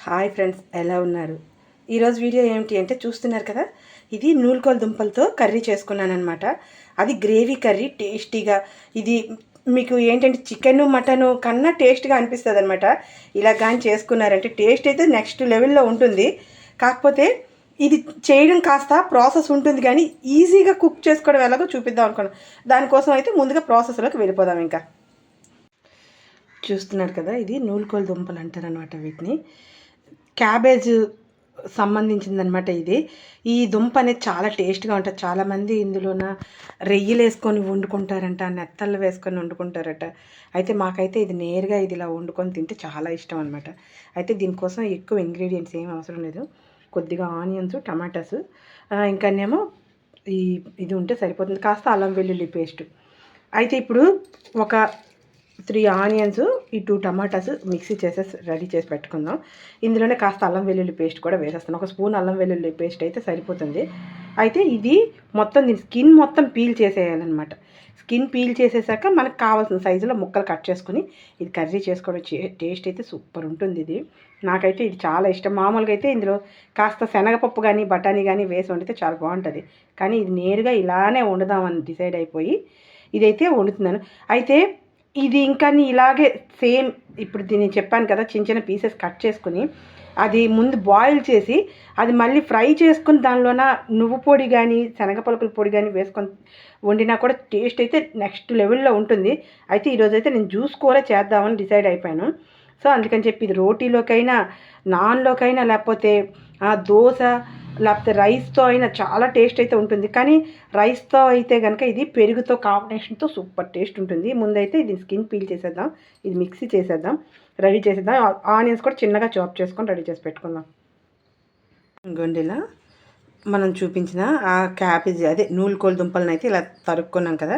Hi friends, ఎలా ఉన్నారు? ఈరోజు వీడియో ఏమిటి అంటే చూస్తున్నారు కదా, ఇది నూలుకోలు దుంపలతో కర్రీ చేసుకున్నాను అనమాట. అది గ్రేవీ కర్రీ, టేస్టీగా. ఇది మీకు ఏంటంటే చికెన్ మటన్ కన్నా టేస్ట్గా అనిపిస్తుంది అనమాట. ఇలా కానీ చేసుకున్నారంటే టేస్ట్ అయితే నెక్స్ట్ లెవెల్లో ఉంటుంది. కాకపోతే ఇది చేయడం కాస్త ప్రాసెస్ ఉంటుంది, కానీ ఈజీగా కుక్ చేసుకోవడం ఎలాగో చూపిద్దాం అనుకున్నాను. దానికోసం అయితే ముందుగా ప్రాసెస్లోకి వెళ్ళిపోదాం. ఇంకా చూస్తున్నారు కదా, ఇది నూలుకోలు దుంపలు అంటారనమాట. వీటిని క్యాబేజ్ సంబంధించిందనమాట. ఈ దుంప అనేది చాలా టేస్ట్గా ఉంటుంది. చాలామంది ఇందులోన రెయ్యలు వేసుకొని వండుకుంటారంట, నెత్తళ్ళు వేసుకొని వండుకుంటారట. అయితే మాకైతే ఇది నేరుగా ఇలా వండుకొని తింటే చాలా ఇష్టం అనమాట. అయితే దీనికోసం ఎక్కువ ఇంగ్రీడియంట్స్ ఏం అవసరం లేదు. కొద్దిగా ఆనియన్స్, టమాటాస్, ఇంకానేమో ఇది ఉంటే సరిపోతుంది. కాస్త అల్లం వెల్లుల్లి పేస్ట్. అయితే ఇప్పుడు ఒక 3 ఆనియన్స్, ఈ 2 టమాటాస్ మిక్సీ చేసేసి రెడీ చేసి పెట్టుకుందాం. ఇందులోనే కాస్త అల్లం వెల్లుల్లి పేస్ట్ కూడా వేసేస్తాను. ఒక స్పూన్ అల్లం వెల్లుల్లి పేస్ట్ అయితే సరిపోతుంది. అయితే ఇది మొత్తం దీని స్కిన్ మొత్తం పీల్ చేసేయాలన్నమాట. స్కిన్ పీల్ చేసేసాక మనకు కావాల్సిన సైజులో ముక్కలు కట్ చేసుకుని ఇది కర్రీ చేసుకోవడం టేస్ట్ అయితే సూపర్ ఉంటుంది. ఇది నాకైతే ఇది చాలా ఇష్టం. మామూలుగా అయితే ఇందులో కాస్త శనగపప్పు కానీ బఠానీ కానీ వేసి వండితే చాలా బాగుంటుంది. కానీ ఇది నేరుగా ఇలానే వండుదామని డిసైడ్ అయిపోయి ఇదైతే వండుతున్నాను. అయితే ఇది ఇంకా ఇలాగే సేమ్ ఇప్పుడు దీన్ని చెప్పాను కదా, చిన్న చిన్న పీసెస్ కట్ చేసుకుని అది ముందు బాయిల్ చేసి అది మళ్ళీ ఫ్రై చేసుకుని దానిలోన నువ్వు పొడి కానీ శనగ పలుకుల పొడి కానీ వేసుకొని వండినా కూడా టేస్ట్ అయితే నెక్స్ట్ లెవెల్లో ఉంటుంది. అయితే ఈరోజైతే నేను జ్యూస్ కూర చేద్దామని డిసైడ్ అయిపోయాను. సో అందుకని చెప్పి ఇది రోటీలోకైనా, నాన్లోకైనా, లేకపోతే దోశ, లేకపోతే రైస్తో అయినా చాలా టేస్ట్ అయితే ఉంటుంది. కానీ రైస్తో అయితే కనుక ఇది పెరుగుతో కాంబినేషన్తో సూపర్ టేస్ట్ ఉంటుంది. ముందైతే ఇది స్కిన్ పీల్ చేసేద్దాం, ఇది మిక్సీ చేసేద్దాం, రెడీ చేసేద్దాం. ఆనియన్స్ కూడా చిన్నగా చాప్ చేసుకొని రెడీ చేసి పెట్టుకుందాం. గొండిలా మనం చూపించిన ఆ క్యాబేజ్, అదే నూలుకోలు దుంపలను అయితే ఇలా తరుక్కున్నాం కదా.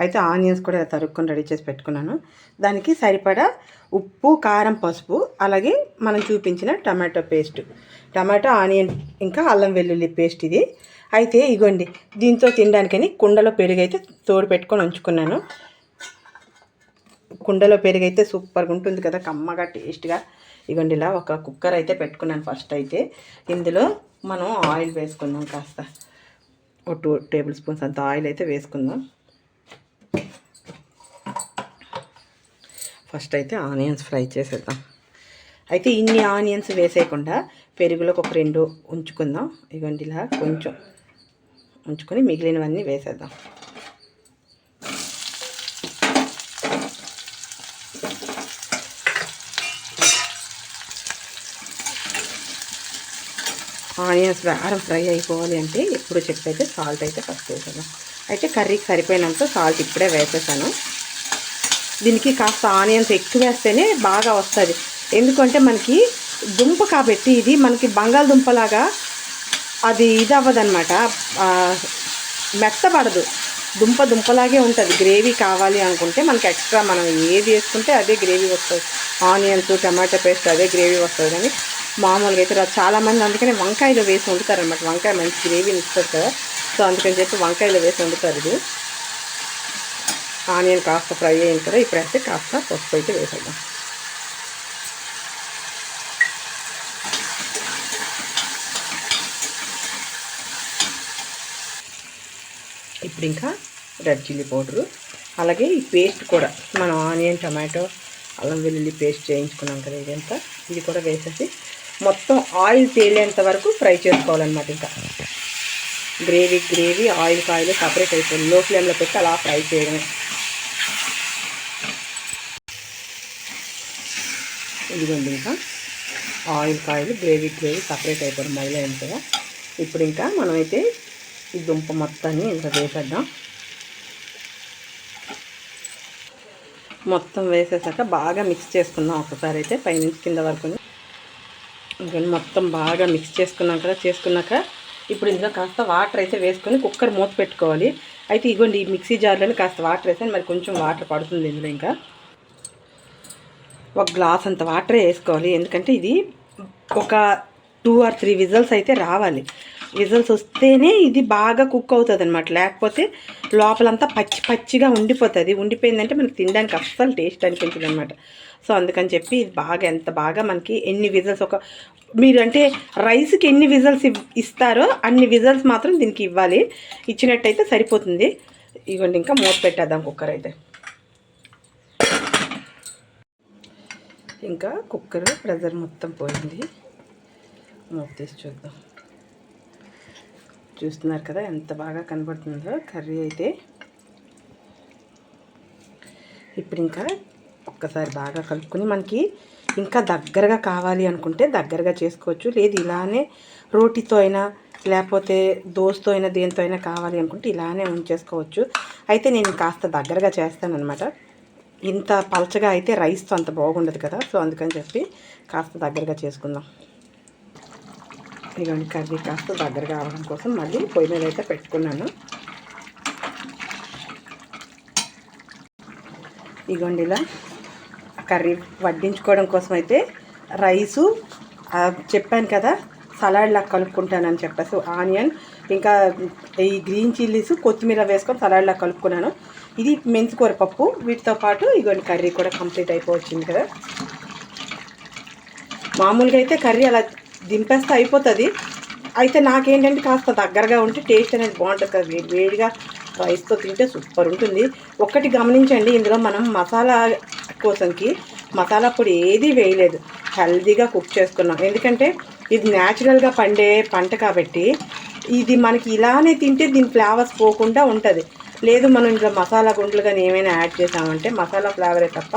అయితే ఆనియన్స్ కూడా ఇలా తరుక్కొని రెడీ చేసి పెట్టుకున్నాను. దానికి సరిపడా ఉప్పు, కారం, పసుపు, అలాగే మనం చూపించిన టమాటో పేస్ట్, టమాటో, ఆనియన్, ఇంకా అల్లం వెల్లుల్లి పేస్ట్ ఇది. అయితే ఇగోండి, దీంతో తినడానికని కుండలో పెరుగు అయితే తోడు పెట్టుకొని ఉంచుకున్నాను. కుండలో పెరుగు అయితే సూపర్గా ఉంటుంది కదా, కమ్మగా టేస్ట్గా. ఇగోండి ఇలా ఒక కుక్కర్ అయితే పెట్టుకున్నాను. ఫస్ట్ అయితే ఇందులో మనం ఆయిల్ వేసుకుందాం. కాస్త ఒక 2 టేబుల్ స్పూన్స్ అంత ఆయిల్ అయితే వేసుకుందాం. ఫస్ట్ అయితే ఆనియన్స్ ఫ్రై చేసేద్దాం. అయితే ఇన్ని ఆనియన్స్ వేసేయకుండా పెరుగులోకి ఒక 2 ఉంచుకుందాం. ఇగోండి ఇలా కొంచెం ఉంచుకొని మిగిలినవన్నీ వేసేద్దాం. ఆనియన్స్ బాగా ఫ్రై అయిపోవాలి అంటే ఎప్పుడు చెప్పైతే సాల్ట్ అయితే ఫస్ట్ వేసేద్దాం. అయితే కర్రీకి సరిపోయినంత సాల్ట్ ఇప్పుడే వేసేసాను. దీనికి కాస్త ఆనియన్స్ ఎక్కువ వేస్తేనే బాగా వస్తుంది. ఎందుకంటే మనకి దుంప కాబట్టి ఇది మనకి బంగాళదుంపలాగా అది ఇది అవ్వదన్నమాట, మెత్తబడదు. దుంపలాగే ఉంటుంది. గ్రేవీ కావాలి అనుకుంటే మనకి ఎక్స్ట్రా మనం ఏది వేసుకుంటే అదే గ్రేవీ వస్తుంది. ఆనియన్స్, టమాటో పేస్ట్ అదే గ్రేవీ వస్తుంది. కానీ మామూలుగా అయితే చాలామంది అందుకనే వంకాయలో వేసి వండుతారనమాట. వంకాయ మంచి గ్రేవీని ఇస్తుంది కదా, సో అందుకని చెప్పి వంకాయలో వేసి వండుతారు. ఇది ఆనియన్ కాస్త ఫ్రై అయింది కదా, ఇప్పుడైతే కాస్త పసుపు అయితే వేసేద్దాం. ఇప్పుడు ఇంకా రెడ్ చిల్లీ పౌడరు, అలాగే ఈ పేస్ట్ కూడా మనం ఆనియన్, టమాటో, అల్లం వెల్లుల్లి పేస్ట్ చేయించుకున్నాం కదా, ఇదంతా ఇది కూడా వేసేసి మొత్తం ఆయిల్ తేలేంత వరకు ఫ్రై చేసుకోవాలన్నమాట. ఇంకా గ్రేవీ ఆయిల్ సపరేట్ అయిపోయింది. లో ఫ్లేమ్లో పెట్టి అలా ఫ్రై చేయడమే. ఇదిగోండి, ఇంకా ఆయిల్ గ్రేవీ సపరేట్ అయిపోవడం మొదలైంది కదా. ఇప్పుడు ఇంకా మనమైతే ఈ దుంప మొత్తాన్ని ఇంకా వేసేద్దాం. మొత్తం వేసేసాక బాగా మిక్స్ చేసుకుందాం ఒకసారి అయితే పైనుంచి కింద వరకు. ఇంకా మొత్తం బాగా మిక్స్ చేసుకున్నాం కదా. చేసుకున్నాక ఇప్పుడు ఇందులో కాస్త వాటర్ అయితే వేసుకొని కుక్కర్ మూత పెట్టుకోవాలి. అయితే ఇగోండి, ఈ మిక్సీ జార్లోనే కాస్త వాటర్ వేసాను, మరి కొంచెం వాటర్ పడుతుంది ఇందులో. ఇంకా ఒక గ్లాస్ అంత వాటరే వేసుకోవాలి. ఎందుకంటే ఇది ఒక 2 or 3 విజిల్స్ అయితే రావాలి. విజిల్స్ వస్తేనే ఇది బాగా కుక్ అవుతుంది అనమాట. లేకపోతే లోపలంతా పచ్చి పచ్చిగా ఉండిపోయిందంటే మనకి తినడానికి అస్సలు టేస్ట్ అనిపించదు అనమాట. సో అందుకని చెప్పి ఇది బాగా ఎంత బాగా మనకి ఎన్ని విజిల్స్ మీరు అంటే రైస్కి ఎన్ని విజిల్స్ ఇస్తారో అన్ని విజిల్స్ మాత్రం దీనికి ఇవ్వాలి. ఇచ్చినట్టయితే సరిపోతుంది. ఇవ్వండి, ఇంకా మూత పెట్టేద్దాం కుక్కర్ అయితే. ఇంకా కుక్కర్ ప్రెజర్ మొత్తం పోయింది. మూత తీసి చూద్దాం. చూస్తున్నారు కదా ఎంత బాగా కనబడుతుందో కర్రీ అయితే. ఇప్పుడు ఇంకా ఒక్కసారి బాగా కలుపుకొని మనకి ఇంకా దగ్గరగా కావాలి అనుకుంటే దగ్గరగా చేసుకోవచ్చు. లేదు ఇలానే రోటీతో అయినా లేకపోతే దోసతో అయినా దేంతో అయినా కావాలి అనుకుంటే ఇలానే ఉంచేసుకోవచ్చు. అయితే నేను కాస్త దగ్గరగా చేస్తానన్నమాట. ఇంత పలచగా అయితే రైస్తో అంత బాగుండదు కదా. సో అందుకని చెప్పి కాస్త దగ్గరగా చేసుకుందాం. ఇదిగోండి కర్రీ కాస్త దగ్గరగా అవడం కోసం మళ్ళీ పొయ్యి మీద అయితే పెట్టుకున్నాను. ఇదిగోండి ఇలా కర్రీ వడ్డించుకోవడం కోసం అయితే రైసు చెప్పాను కదా సలాడ్ లాగా కలుపుకుంటానని చెప్పేసి ఆనియన్ ఇంకా ఈ గ్రీన్ చిల్లీస్ కొత్తిమీర వేసుకొని సలాడ్ లాగా కలుపుకున్నాను. ఇది మెంతికూర పప్పు, వీటితో పాటు ఇదిగోండి కర్రీ కూడా కంప్లీట్ అయిపోవచ్చింది కదా. మామూలుగా అయితే కర్రీ అలా దింపేస్తే అయిపోతుంది. అయితే నాకేంటంటే కాస్త దగ్గరగా ఉంటే టేస్ట్ అనేది బాగుంటుంది కదా. వేడిగా రైస్తో తింటే సూపర్ ఉంటుంది. ఒక్కటి గమనించండి, ఇందులో మనం మసాలా కోసంకి మసాలా పొడి ఏది వేయలేదు. హెల్తీగా కుక్ చేసుకున్నాం. ఎందుకంటే ఇది న్యాచురల్గా పండే పంట కాబట్టి ఇది మనకి ఇలానే తింటే దీని ఫ్లేవర్స్ పోకుండా ఉంటుంది. లేదు మనం ఇంట్లో మసాలా గుండ్లు కానీ ఏమైనా యాడ్ చేసామంటే మసాలా ఫ్లేవరే తప్ప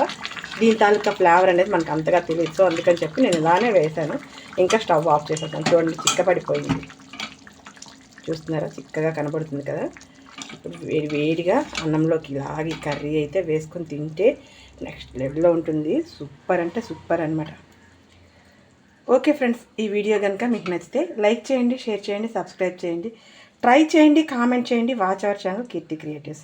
దీని తాలూకా ఫ్లేవర్ అనేది మనకు అంతగా తెలియదు. సో అందుకని చెప్పి నేను ఇలానే వేసాను. ఇంకా స్టవ్ ఆఫ్ చేసేసాను. చూడండి చిక్కబడిపోయింది. చూస్తున్నారా, చిక్కగా కనబడుతుంది కదా. ఇప్పుడు వేడిగా అన్నంలోకి ఇలాగి కర్రీ అయితే వేసుకొని తింటే నెక్స్ట్ లెవెల్లో ఉంటుంది. సూపర్ అంటే సూపర్ అనమాట. ఓకే ఫ్రెండ్స్, ఈ వీడియో కనుక మీకు నచ్చితే లైక్ చేయండి, షేర్ చేయండి, సబ్స్క్రైబ్ చేయండి, ట్రై చేయండి, కామెంట్ చేయండి. Watch our channel Keerthi creatives.